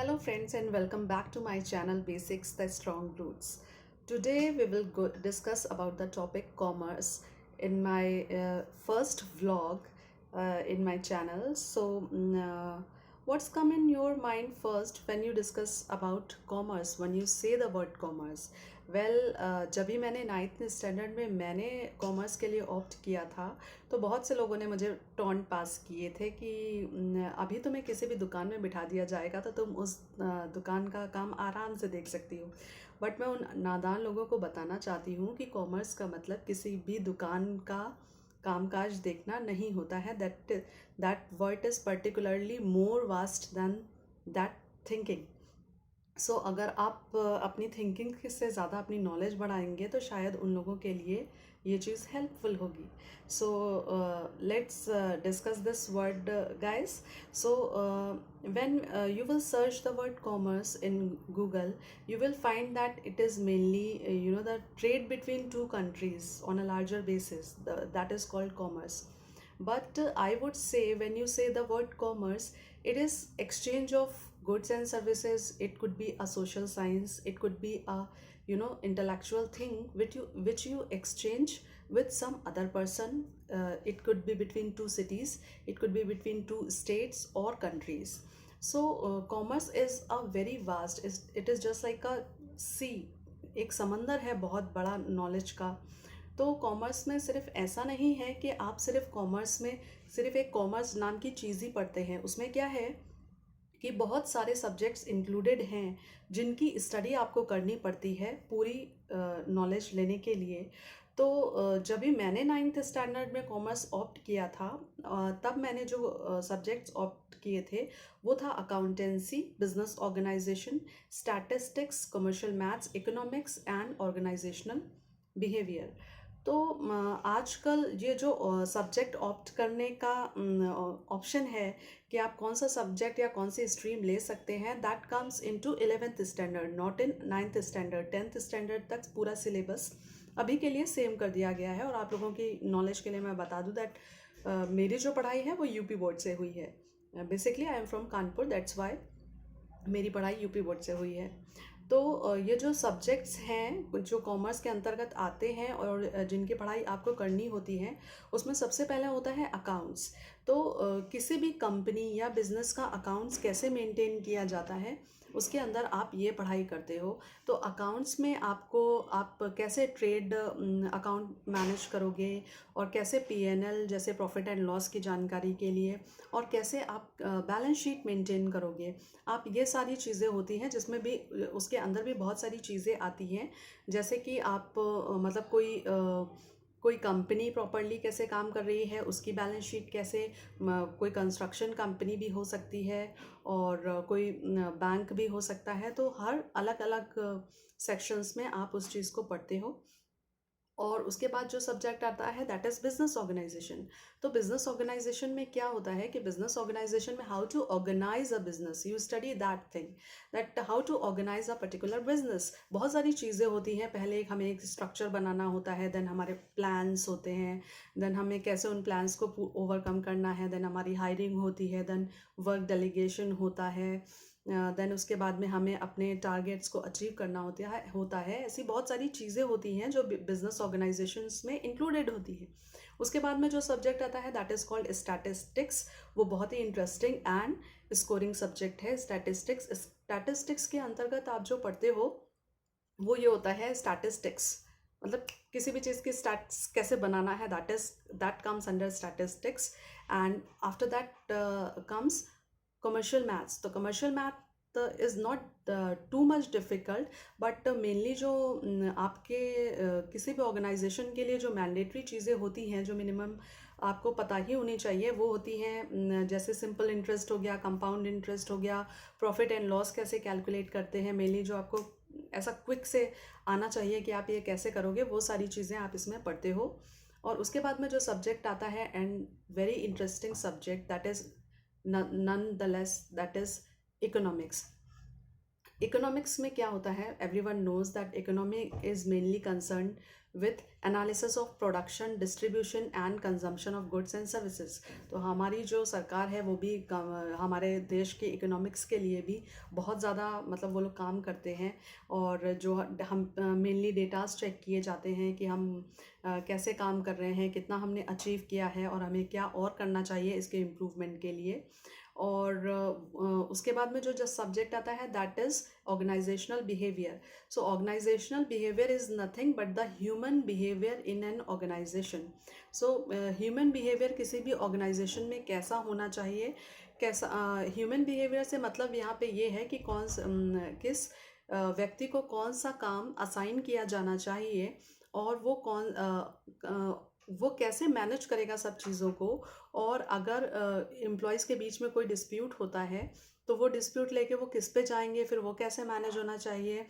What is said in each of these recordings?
Hello friends and welcome back to my channel Basics the Strong Roots. Today we will discuss about the topic commerce in my first vlog in my channel. What's come in your mind first when you discuss about commerce, when you say the word commerce? जब भी मैंने 9th standard में मैंने commerce के लिए opt किया था तो बहुत से लोगों ने मुझे टॉन्ट पास किए थे कि अभी तुम्हें किसी भी दुकान में बिठा दिया जाएगा तो तुम उस दुकान का काम आराम से देख सकती हो। बट मैं उन नादान लोगों को बताना चाहती हूँ कि कॉमर्स का मतलब किसी भी दुकान का कामकाज देखना नहीं होता है। That word is particularly more vast than that thinking. अगर आप अपनी थिंकिंग से ज़्यादा अपनी नॉलेज बढ़ाएंगे तो शायद उन लोगों के लिए ये चीज़ हेल्पफुल होगी। So let's discuss this word guys. So when you will search the word commerce in Google, you will find that it is mainly the trade between two countries on a larger basis. That is called commerce. But I would say when you say the word commerce, it is exchange of goods and services. It could be a social science, it could be a intellectual thing which you exchange with some other person. It could be between two cities, it could be between two states or countries. Commerce is a very vast, it is just like a sea, एक समंदर है बहुत बड़ा knowledge का। तो commerce में सिर्फ ऐसा नहीं है कि आप सिर्फ कॉमर्स में सिर्फ एक कॉमर्स नाम की चीज़ ही पढ़ते हैं। उसमें क्या है कि बहुत सारे सब्जेक्ट्स इंक्लूडेड हैं जिनकी स्टडी आपको करनी पड़ती है पूरी नॉलेज लेने के लिए। तो जब भी मैंने 9th स्टैंडर्ड में कॉमर्स ऑप्ट किया था तब मैंने जो सब्जेक्ट्स ऑप्ट किए थे वो था accountancy, business organisation, statistics, commercial maths, economics and organisational behaviour. तो आजकल ये जो सब्जेक्ट ऑप्ट करने का ऑप्शन है कि आप कौन सा सब्जेक्ट या कौन सी स्ट्रीम ले सकते हैं, that comes into 11th standard, not in 9th standard. 10th standard तक पूरा सिलेबस अभी के लिए सेम कर दिया गया है। और आप लोगों की नॉलेज के लिए मैं बता दूं दैट मेरी जो पढ़ाई है वो यूपी बोर्ड से हुई है। Basically I am from Kanpur, that's why मेरी पढ़ाई यूपी बोर्ड से हुई है। तो ये जो सब्जेक्ट्स हैं जो कॉमर्स के अंतर्गत आते हैं और जिनकी पढ़ाई आपको करनी होती है, उसमें सबसे पहले होता है अकाउंट्स। तो किसी भी कंपनी या बिजनेस का अकाउंट्स कैसे मेंटेन किया जाता है उसके अंदर आप ये पढ़ाई करते हो। तो अकाउंट्स में आप कैसे ट्रेड अकाउंट मैनेज करोगे और कैसे पीएनएल जैसे प्रॉफिट एंड लॉस की जानकारी के लिए, और कैसे आप बैलेंस शीट मेंटेन करोगे, आप ये सारी चीज़ें होती हैं जिसमें भी उसके अंदर भी बहुत सारी चीज़ें आती हैं। जैसे कि आप मतलब कोई कंपनी प्रॉपरली कैसे काम कर रही है उसकी बैलेंस शीट कैसे, कोई कंस्ट्रक्शन कंपनी भी हो सकती है और कोई बैंक भी हो सकता है। तो हर अलग अलग सेक्शंस में आप उस चीज़ को पढ़ते हो। और उसके बाद जो सब्जेक्ट आता है दैट इज़ बिजनेस ऑर्गेनाइजेशन। तो बिजनेस ऑर्गेनाइजेशन में क्या होता है कि बिजनेस ऑर्गेनाइजेशन में how to organise a business, you study that thing, that how to organise a particular business. बहुत सारी चीज़ें होती हैं, पहले एक हमें एक स्ट्रक्चर बनाना होता है, देन हमारे प्लान्स होते हैं, देन हमें कैसे उन प्लान्स को ओवरकम करना है, देन हमारी हायरिंग होती है, देन वर्क डेलीगेशन होता है, देन उसके बाद में हमें अपने टारगेट्स को अचीव करना होता है। ऐसी बहुत सारी चीज़ें होती हैं जो बिजनेस ऑर्गेनाइजेशंस में इंक्लूडेड होती है। उसके बाद में जो सब्जेक्ट आता है दैट इज़ कॉल्ड स्टैटिस्टिक्स। वो बहुत ही इंटरेस्टिंग एंड स्कोरिंग सब्जेक्ट है स्टैटिस्टिक्स। स्टैटिस्टिक्स के अंतर्गत आप जो पढ़ते हो वो ये होता है स्टैटिस्टिक्स, मतलब किसी भी चीज़ की स्टैट्स कैसे बनाना है, that comes under statistics. And after that comes commercial maths. तो commercial math is not too much difficult, but mainly जो आपके किसी भी ऑर्गेनाइजेशन के लिए जो मैंडेटरी चीज़ें होती हैं जो मिनिमम आपको पता ही होनी चाहिए वो होती हैं, जैसे सिंपल इंटरेस्ट हो गया, कंपाउंड इंटरेस्ट हो गया, प्रॉफिट एंड लॉस कैसे कैलकुलेट करते हैं, मेनली जो आपको ऐसा क्विक से आना चाहिए कि आप ये कैसे करोगे, वो सारी चीज़ें आप इसमें पढ़ते हो। और उसके बाद में जो सब्जेक्ट आता है and very interesting subject that is nonetheless that is economics। Economics में क्या होता है, everyone knows that economy is mainly concern with analysis of production, distribution and consumption of goods and services. तो हमारी जो सरकार है वो भी हमारे देश के इकोनॉमिक्स के लिए भी बहुत ज़्यादा मतलब वो लोग काम करते हैं। और जो हम मेनली डेटाज चेक किए जाते हैं कि हम कैसे काम कर रहे हैं, कितना हमने अचीव किया है और हमें क्या और करना चाहिए इसके इम्प्रूवमेंट के लिए। और उसके बाद में जो सब्जेक्ट आता है that is organisational behaviour. So organisational behaviour is nothing but the human behaviour in an organisation. So human behaviour किसी भी ऑर्गेनाइजेशन में कैसा होना चाहिए, कैसा ह्यूमन बिहेवियर से मतलब यहाँ पे ये है कि किस व्यक्ति को कौन सा काम असाइन किया जाना चाहिए और वो कैसे मैनेज करेगा सब चीज़ों को। और अगर एम्प्लॉयज़ के बीच में कोई डिस्प्यूट होता है तो वो डिस्प्यूट लेके वो किस पे जाएंगे, फिर वो कैसे मैनेज होना चाहिए,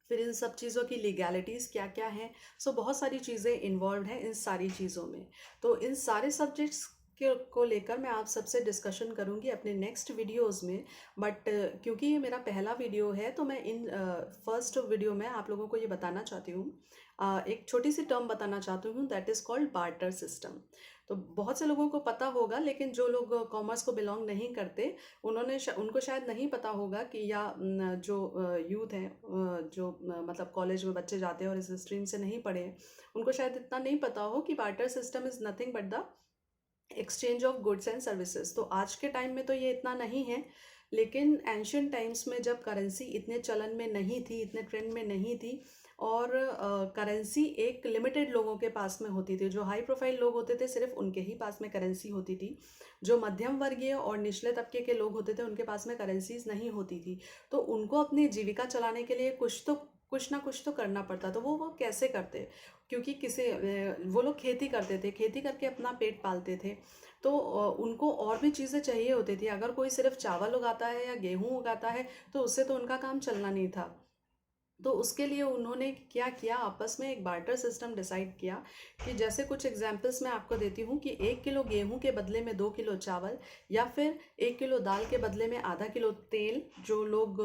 फिर इन सब चीज़ों की लीगैलिटीज़ क्या क्या हैं। सो बहुत सारी चीज़ें इन्वॉल्व हैं इन सारी चीज़ों में। तो इन सारे सब्जेक्ट्स के को लेकर मैं आप सबसे डिस्कशन करूंगी अपने नेक्स्ट वीडियोस में। बट क्योंकि ये मेरा पहला वीडियो है तो मैं इन फर्स्ट वीडियो में आप लोगों को ये बताना चाहती हूँ, एक छोटी सी टर्म बताना चाहती हूँ that is called barter system. तो बहुत से लोगों को पता होगा, लेकिन जो लोग कॉमर्स को बिलोंग नहीं करते उनको शायद नहीं पता होगा कि, या जो यूथ हैं जो मतलब कॉलेज में बच्चे जाते हैं और इस स्ट्रीम से नहीं पढ़े हैं, उनको शायद इतना नहीं पता हो कि barter system is nothing but the exchange of goods and services. तो आज के टाइम में तो ये इतना नहीं है, लेकिन एंशियंट टाइम्स में जब करेंसी इतने चलन में नहीं थी, इतने ट्रेंड में नहीं थी, और करेंसी एक लिमिटेड लोगों के पास में होती थी, जो हाई प्रोफाइल लोग होते थे सिर्फ उनके ही पास में करेंसी होती थी। जो मध्यम वर्गीय और निचले तबके के लोग होते थे उनके पास में करेंसीज नहीं होती थी। तो उनको अपनी जीविका चलाने के लिए कुछ ना कुछ तो करना पड़ता। तो वो कैसे करते, क्योंकि वो लोग खेती करते थे, खेती करके अपना पेट पालते थे। तो उनको और भी चीज़ें चाहिए होती थी। अगर कोई सिर्फ चावल उगाता है या गेहूँ उगाता है तो उससे तो उनका काम चलना नहीं था। तो उसके लिए उन्होंने क्या किया, आपस में एक बार्टर सिस्टम डिसाइड किया कि जैसे कुछ एग्जांपल्स मैं आपको देती हूँ कि 1 किलो गेहूं के बदले में 2 किलो चावल, या फिर 1 किलो दाल के बदले में आधा किलो तेल। जो लोग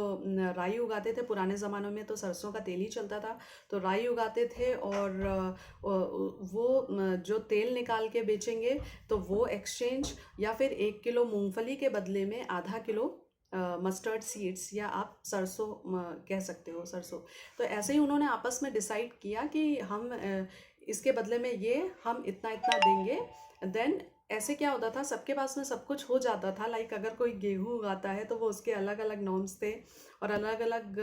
राई उगाते थे पुराने ज़मानों में तो सरसों का तेल ही चलता था, तो राई उगाते थे और वो जो तेल निकाल के बेचेंगे तो वो एक्सचेंज, या फिर 1 किलो मूंगफली के बदले में आधा किलो मस्टर्ड सीड्स, या आप सरसों कह सकते हो, सरसों। तो ऐसे ही उन्होंने आपस में डिसाइड किया कि हम इसके बदले में ये हम इतना इतना देंगे। देन ऐसे क्या होता था, सबके पास में सब कुछ हो जाता था। लाइक अगर कोई गेहूं उगाता है तो वो उसके अलग अलग नॉर्म्स थे और अलग अलग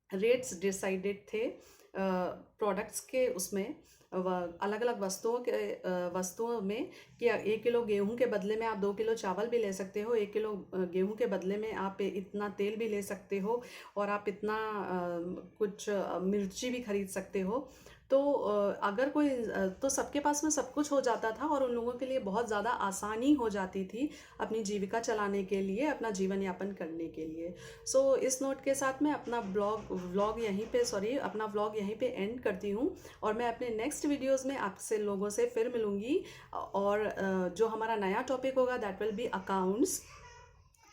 रेट्स डिसाइडेड थे प्रोडक्ट्स के उसमें, अलग अलग वस्तुओं में, कि 1 किलो गेहूं के बदले में आप 2 किलो चावल भी ले सकते हो, 1 किलो गेहूं के बदले में आप इतना तेल भी ले सकते हो, और आप इतना कुछ मिर्ची भी खरीद सकते हो। तो अगर कोई तो सबके पास में सब कुछ हो जाता था और उन लोगों के लिए बहुत ज़्यादा आसानी हो जाती थी अपनी जीविका चलाने के लिए, अपना जीवन यापन करने के लिए। सो इस नोट के साथ मैं अपना अपना व्लॉग यहीं पे एंड करती हूँ, और मैं अपने नेक्स्ट वीडियोस में आपसे लोगों से फिर मिलूँगी। और जो हमारा नया टॉपिक होगा दैट विल बी अकाउंट्स।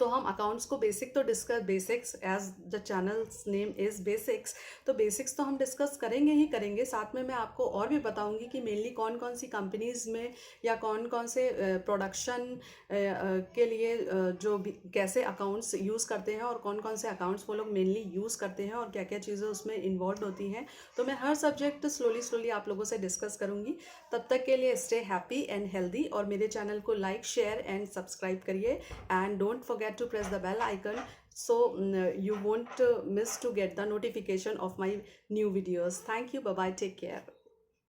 तो हम अकाउंट्स को बेसिक तो discuss, basics as the channel's name is basics, तो बेसिक्स तो हम डिस्कस करेंगे ही करेंगे। साथ में मैं आपको और भी बताऊंगी कि मेनली कौन कौन सी कंपनीज़ में या कौन कौन से प्रोडक्शन के लिए जो भी कैसे अकाउंट्स यूज़ करते हैं, और कौन कौन से अकाउंट्स वो लोग मेनली यूज़ करते हैं, और क्या क्या चीज़ें उसमें इन्वॉल्व होती हैं। तो मैं हर सब्जेक्ट स्लोली आप लोगों से डिस्कस करूँगी। तब तक के लिए स्टे हैप्पी एंड हेल्दी, और मेरे चैनल को लाइक, शेयर एंड सब्सक्राइब करिए, and don't forget to press the bell icon so you won't miss to get the notification of my new videos. Thank you. Bye bye. Take care.